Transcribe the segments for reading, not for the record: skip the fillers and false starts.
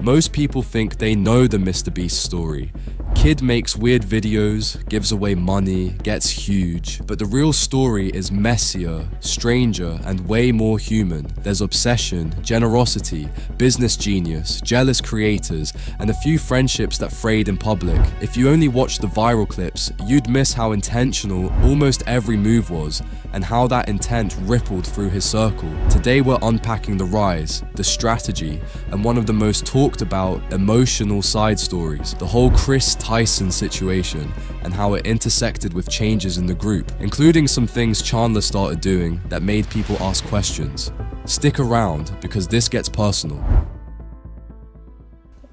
Most people think they know the MrBeast story. Kid makes weird videos, gives away money, gets huge. But the real story is messier, stranger, and way more human. There's obsession, generosity, business genius, jealous creators, and a few friendships that frayed in public. If you only watched the viral clips, you'd miss how intentional almost every move was, and how that intent rippled through his circle. Today we're unpacking the rise, the strategy, and one of the most talked about emotional side stories, the whole Chris Tyson situation, and how it intersected with changes in the group, including some things Chandler started doing that made people ask questions. Stick around, because this gets personal.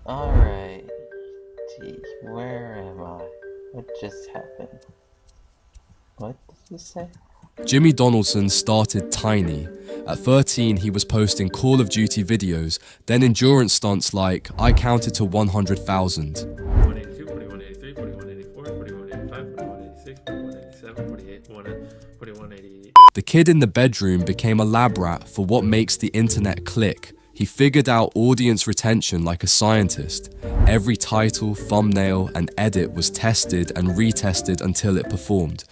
Alright. Gee, where am I? What just happened? What did you say? Jimmy Donaldson started tiny. At 13, he was posting Call of Duty videos, then endurance stunts like, I counted to 100,000. 4182, 4183, 4184, 4185, 4186, 4187, 4188. The kid in the bedroom became a lab rat for what makes the internet click. He figured out audience retention like a scientist. Every title, thumbnail, and edit was tested and retested until it performed.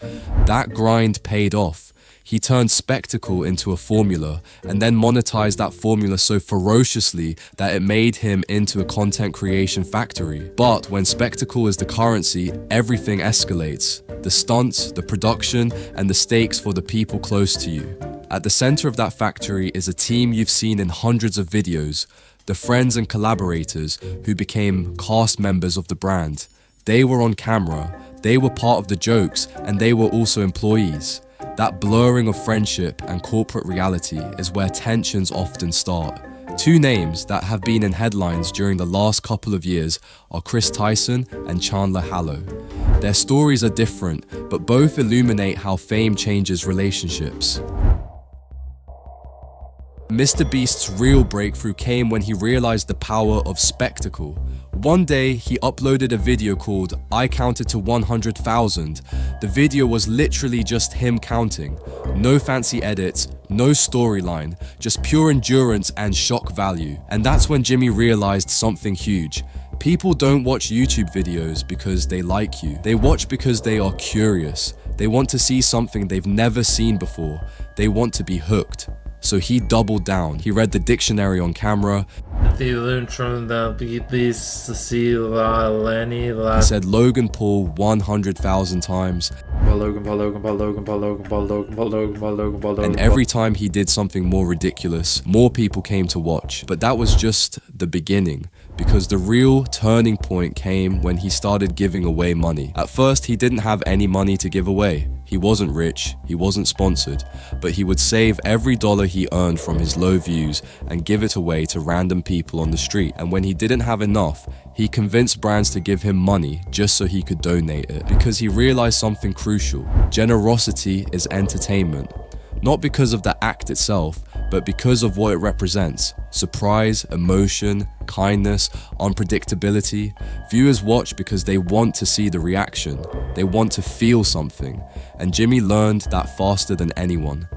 That grind paid off. He turned spectacle into a formula and then monetized that formula so ferociously that it made him into a content creation factory. But when spectacle is the currency, everything escalates. The stunts, the production, and the stakes for the people close to you. At the center of that factory is a team you've seen in hundreds of videos, the friends and collaborators who became cast members of the brand. They were on camera, they were part of the jokes, and they were also employees. That blurring of friendship and corporate reality is where tensions often start. Two names that have been in headlines during the last couple of years are Chris Tyson and Chandler. Their stories are different, but both illuminate how fame changes relationships. MrBeast's real breakthrough came when he realized the power of spectacle. One day, he uploaded a video called I Counted to 100,000. The video was literally just him counting. No fancy edits, no storyline, just pure endurance and shock value. And that's when Jimmy realized something huge. People don't watch YouTube videos because they like you. They watch because they are curious. They want to see something they've never seen before. They want to be hooked. So he doubled down. He read the dictionary on camera. He learned from the beast to see Lenny. He said Logan Paul 100,000 times. And every time he did something more ridiculous, more people came to watch. But that was just the beginning, because the real turning point came when he started giving away money. At first, he didn't have any money to give away. He wasn't rich, he wasn't sponsored, but he would save every dollar he earned from his low views and give it away to random people on the street. And when he didn't have enough, he convinced brands to give him money just so he could donate it, because he realized something crucial. Generosity is entertainment. Not because of the act itself, but because of what it represents. Surprise, emotion, kindness, unpredictability. Viewers watch because they want to see the reaction. They want to feel something. And Jimmy learned that faster than anyone.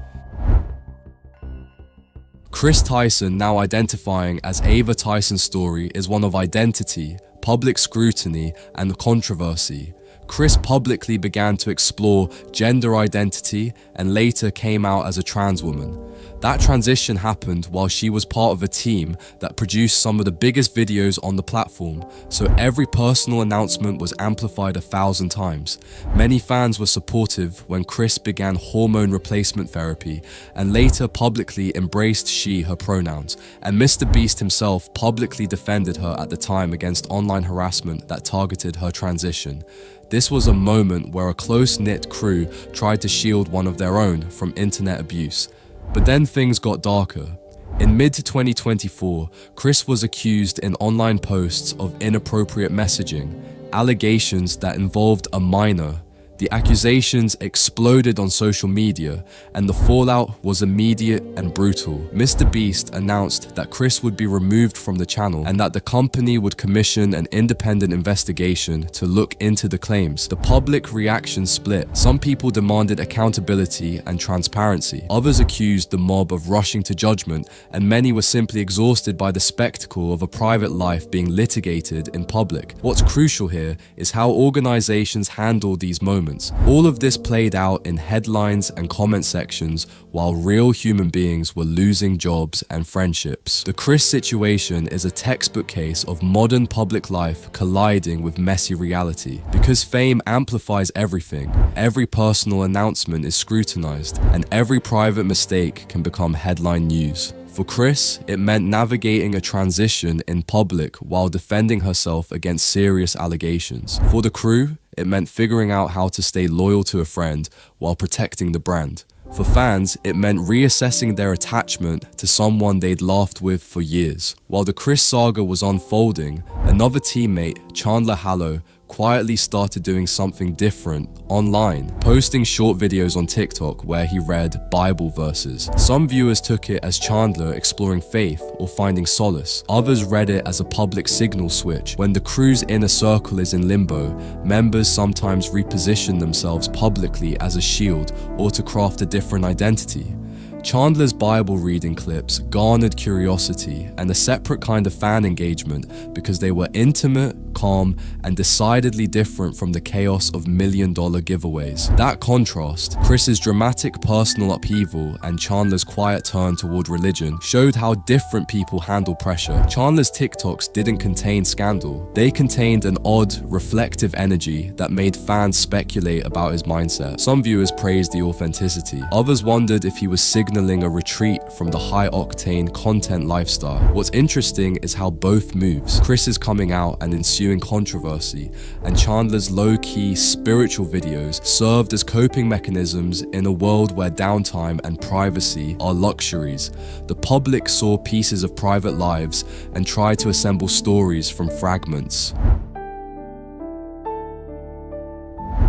Chris Tyson, now identifying as Ava Tyson's story, is one of identity, public scrutiny, and controversy. Chris publicly began to explore gender identity and later came out as a trans woman. That transition happened while she was part of a team that produced some of the biggest videos on the platform, so every personal announcement was amplified 1,000 times. Many fans were supportive when Chris began hormone replacement therapy and later publicly embraced she, her pronouns, and MrBeast himself publicly defended her at the time against online harassment that targeted her transition. This was a moment where a close-knit crew tried to shield one of their own from internet abuse. But then things got darker. In mid-2024, Chris was accused in online posts of inappropriate messaging, allegations that involved a minor. The accusations exploded on social media, and the fallout was immediate and brutal. MrBeast announced that Chris would be removed from the channel and that the company would commission an independent investigation to look into the claims. The public reaction split. Some people demanded accountability and transparency. Others accused the mob of rushing to judgment, and many were simply exhausted by the spectacle of a private life being litigated in public. What's crucial here is how organizations handle these moments. All of this played out in headlines and comment sections while real human beings were losing jobs and friendships. The Chris situation is a textbook case of modern public life colliding with messy reality. Because fame amplifies everything, every personal announcement is scrutinized, and every private mistake can become headline news. For Chris, it meant navigating a transition in public while defending herself against serious allegations. For the crew, it meant figuring out how to stay loyal to a friend while protecting the brand. For fans, it meant reassessing their attachment to someone they'd laughed with for years. While the Chris saga was unfolding, another teammate, Chandler, quietly started doing something different online, posting short videos on TikTok where he read Bible verses. Some viewers took it as Chandler exploring faith or finding solace. Others read it as a public signal switch. When the crew's inner circle is in limbo, members sometimes reposition themselves publicly as a shield or to craft a different identity. Chandler's Bible reading clips garnered curiosity and a separate kind of fan engagement because they were intimate, calm, and decidedly different from the chaos of million-dollar giveaways. That contrast, Chris's dramatic personal upheaval and Chandler's quiet turn toward religion, showed how different people handle pressure. Chandler's TikToks didn't contain scandal. They contained an odd, reflective energy that made fans speculate about his mindset. Some viewers praised the authenticity. Others wondered if he was signaling a retreat from the high-octane content lifestyle. What's interesting is how both moves, Chris's coming out and ensuing controversy, and Chandler's low-key spiritual videos, served as coping mechanisms in a world where downtime and privacy are luxuries. The public saw pieces of private lives and tried to assemble stories from fragments.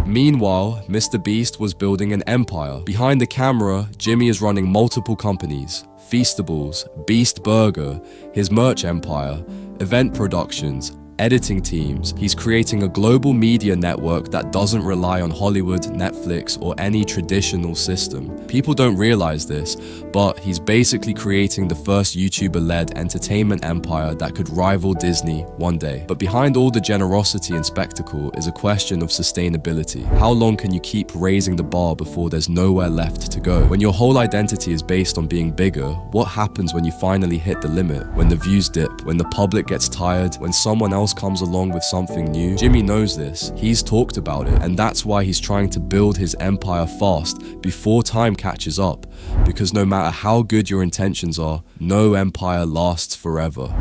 Meanwhile, MrBeast was building an empire. Behind the camera, Jimmy is running multiple companies: Feastables, Beast Burger, his merch empire, event productions, editing teams. He's creating a global media network that doesn't rely on Hollywood, Netflix, or any traditional system. People don't realize this, but he's basically creating the first YouTuber-led entertainment empire that could rival Disney one day. But behind all the generosity and spectacle is a question of sustainability. How long can you keep raising the bar before there's nowhere left to go? When your whole identity is based on being bigger, what happens when you finally hit the limit? When the views dip, when the public gets tired, when someone else comes along with something new? Jimmy knows this. He's talked about it, and that's why he's trying to build his empire fast before time catches up, because no matter how good your intentions are, no empire lasts forever.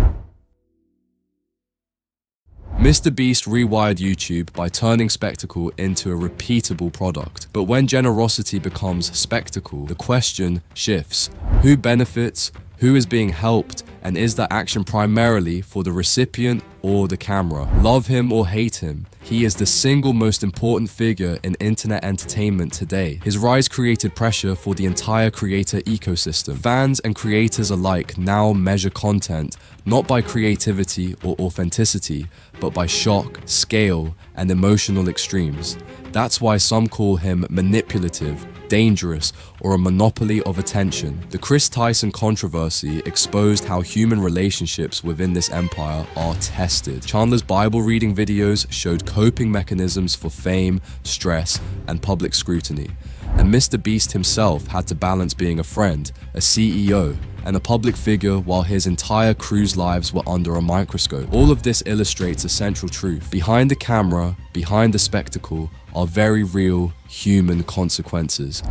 MrBeast rewired YouTube by turning spectacle into a repeatable product. But when generosity becomes spectacle, the question shifts. Who benefits? Who is being helped? And is that action primarily for the recipient or the camera? Love him or hate him, he is the single most important figure in internet entertainment today. His rise created pressure for the entire creator ecosystem. Fans and creators alike now measure content not by creativity or authenticity, but by shock, scale, and emotional extremes. That's why some call him manipulative, dangerous, or a monopoly of attention. The Chris Tyson controversy exposed how human relationships within this empire are tested. Chandler's Bible reading videos showed coping mechanisms for fame, stress, and public scrutiny. And MrBeast himself had to balance being a friend, a CEO, and a public figure while his entire crew's lives were under a microscope. All of this illustrates a central truth. Behind the camera, behind the spectacle, are very real human consequences.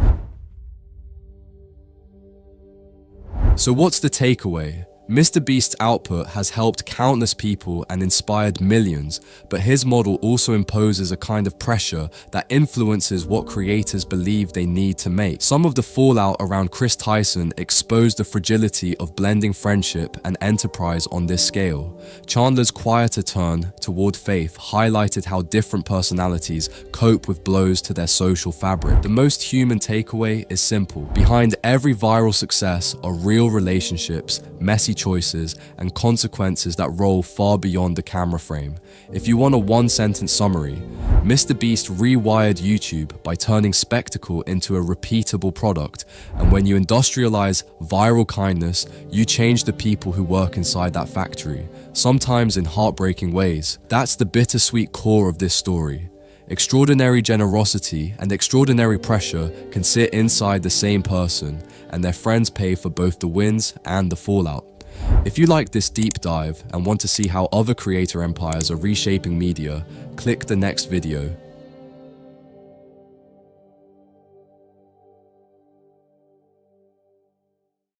So what's the takeaway? MrBeast's output has helped countless people and inspired millions, but his model also imposes a kind of pressure that influences what creators believe they need to make. Some of the fallout around Chris Tyson exposed the fragility of blending friendship and enterprise on this scale. Chandler's quieter turn toward faith highlighted how different personalities cope with blows to their social fabric. The most human takeaway is simple. Behind every viral success are real relationships, messy choices, and consequences that roll far beyond the camera frame. If you want a one-sentence summary, MrBeast rewired YouTube by turning spectacle into a repeatable product, and when you industrialize viral kindness, you change the people who work inside that factory, sometimes in heartbreaking ways. That's the bittersweet core of this story. Extraordinary generosity and extraordinary pressure can sit inside the same person, and their friends pay for both the wins and the fallout. If you like this deep dive and want to see how other creator empires are reshaping media, click the next video.